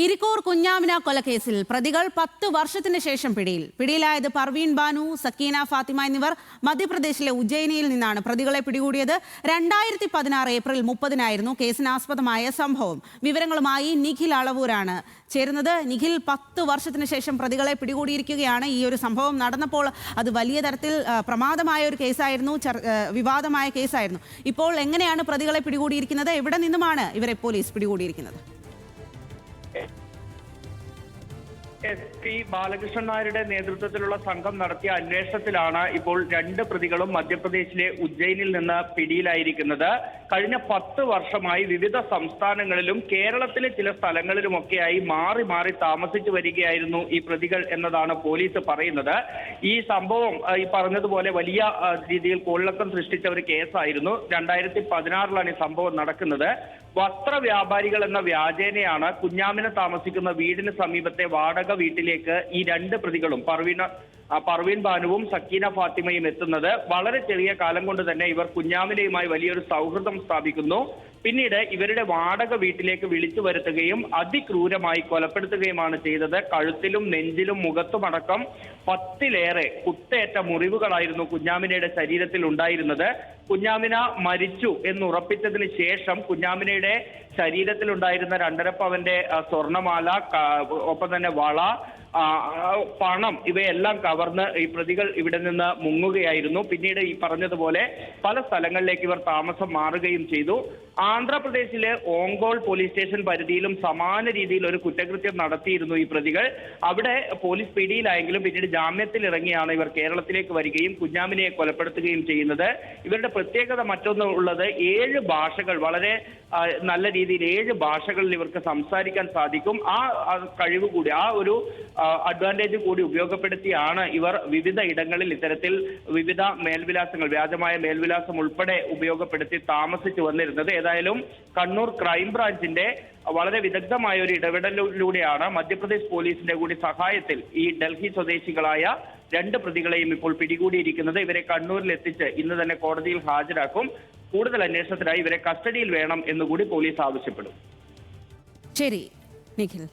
ഇരിക്കൂർ കുഞ്ഞാമിന കൊലക്കേസിൽ പ്രതികൾ 10 വർഷത്തിന് ശേഷം പിടിയിലായത് പർവീൻ ബാനു, സക്കീന ഫാത്തിമ എന്നിവർ മധ്യപ്രദേശിലെ ഉജ്ജയിനിയിൽ നിന്നാണ്. പ്രതികളെ പിടികൂടിയത് 2016 ഏപ്രിൽ 30-നായിരുന്നു. കേസിനാസ്പദമായ സംഭവം. വിവരങ്ങളുമായി നിഖിൽ അളവൂരാണ് ചേരുന്നത്. നിഖിൽ, 10 വർഷത്തിന് ശേഷം പ്രതികളെ പിടികൂടിയിരിക്കുകയാണ്. ഈ ഒരു സംഭവം നടന്നപ്പോൾ അത് വലിയ തരത്തിൽ പ്രമാദമായ ഒരു കേസായിരുന്നു, വിവാദമായ കേസായിരുന്നു. ഇപ്പോൾ എങ്ങനെയാണ് പ്രതികളെ പിടികൂടിയിരിക്കുന്നത്? എവിടെ നിന്നുമാണ് ഇവരെ പോലീസ് പിടികൂടിയിരിക്കുന്നത്? SP ബാലകൃഷ്ണൻ നായരുടെ നേതൃത്വത്തിലുള്ള സംഘം നടത്തിയ അന്വേഷണത്തിലാണ് ഇപ്പോൾ 2 പ്രതികളും മധ്യപ്രദേശിലെ ഉജ്ജയിനിൽ നിന്ന് പിടിയിലായിരിക്കുന്നത്. കഴിഞ്ഞ 10 വർഷമായി വിവിധ സംസ്ഥാനങ്ങളിലും കേരളത്തിലെ ചില സ്ഥലങ്ങളിലുമൊക്കെയായി മാറി മാറി താമസിച്ചു വരികയായിരുന്നു ഈ പ്രതികൾ എന്നതാണ് പോലീസ് പറയുന്നത്. ഈ സംഭവം ഈ പറഞ്ഞതുപോലെ വലിയ രീതിയിൽ കോളിളക്കം സൃഷ്ടിച്ച ഒരു കേസായിരുന്നു. 2016-ലാണ് ഈ സംഭവം നടക്കുന്നത്. വസ്ത്ര വ്യാപാരികൾ എന്ന വ്യാജേനയാണ് കുഞ്ഞാമിന താമസിക്കുന്ന വീടിന് സമീപത്തെ വാടക വീട്ടിലേക്ക് ഈ 2 പ്രതികളും പർവീൻ ബാനുവും സക്കീന ഫാത്തിമയും എത്തുന്നത്. വളരെ ചെറിയ കാലം കൊണ്ട് തന്നെ ഇവർ കുഞ്ഞാമിനയുമായി വലിയൊരു സൗഹൃദം സ്ഥാപിക്കുന്നു. പിന്നീട് ഇവരുടെ വാടക വീട്ടിലേക്ക് വിളിച്ചു വരുത്തുകയും അതിക്രൂരമായി കൊലപ്പെടുത്തുകയുമാണ് ചെയ്തത്. കഴുത്തിലും നെഞ്ചിലും മുഖത്തുമടക്കം 10-ലേറെ കുത്തേറ്റ മുറിവുകളായിരുന്നു കുഞ്ഞാമിനയുടെ ശരീരത്തിൽ ഉണ്ടായിരുന്നത്. കുഞ്ഞാമിന മരിച്ചു എന്നുറപ്പിച്ചതിന് ശേഷം കുഞ്ഞാമിനയുടെ ശരീരത്തിലുണ്ടായിരുന്ന 2.5 പവന്റെ സ്വർണമാല, ഒപ്പം തന്നെ വള, പണം ഇവയെല്ലാം കവർന്ന് ഈ പ്രതികൾ ഇവിടെ നിന്ന് മുങ്ങുകയായിരുന്നു. പിന്നീട് ഈ പറഞ്ഞതുപോലെ പല സ്ഥലങ്ങളിലേക്ക് ഇവർ താമസം മാറുകയും ചെയ്തു. ആന്ധ്രാപ്രദേശിലെ ഓങ്കോൾ പോലീസ് സ്റ്റേഷൻ പരിധിയിലും സമാന രീതിയിൽ ഒരു കുറ്റകൃത്യം നടത്തിയിരുന്നു ഈ പ്രതികൾ. അവിടെ പോലീസ് പിടിയിലായെങ്കിലും പിന്നീട് ജാമ്യത്തിൽ ഇറങ്ങിയാണ് ഇവർ കേരളത്തിലേക്ക് വരികയും കുഞ്ഞാമിനയെ കൊലപ്പെടുത്തുകയും ചെയ്യുന്നത്. ഇവരുടെ പ്രത്യേകത മറ്റൊന്ന് ഉള്ളത്, 7 ഭാഷകൾ, വളരെ നല്ല രീതിയിൽ 7 ഭാഷകളിൽ ഇവർക്ക് സംസാരിക്കാൻ സാധിക്കും. ആ കഴിവ് കൂടി, ആ ഒരു അഡ്വാൻറ്റേജ് കൂടി ഉപയോഗപ്പെടുത്തിയാണ് ഇവർ വിവിധ ഇടങ്ങളിൽ ഇത്തരത്തിൽ വിവിധ മേൽവിലാസങ്ങൾ, വ്യാജമായ മേൽവിലാസം ഉൾപ്പെടെ ഉപയോഗപ്പെടുത്തി താമസിച്ചു വന്നിരുന്നത്. ഏതായാലും കണ്ണൂർ ക്രൈംബ്രാഞ്ചിന്റെ വളരെ വിദഗ്ധമായ ഒരു ഇടപെടലിലൂടെയാണ് മധ്യപ്രദേശ് പോലീസിന്റെ കൂടി സഹായത്തിൽ ഈ ഡൽഹി സ്വദേശികളായ 2 പ്രതികളെയും ഇപ്പോൾ പിടികൂടിയിരിക്കുന്നത്. ഇവരെ കണ്ണൂരിൽ എത്തിച്ച് ഇന്ന് തന്നെ കോടതിയിൽ ഹാജരാക്കും. കൂടുതൽ അന്വേഷണത്തിനായി ഇവരെ കസ്റ്റഡിയിൽ വേണം എന്നുകൂടി പോലീസ് ആവശ്യപ്പെടും. ശരി നിഖിൽ.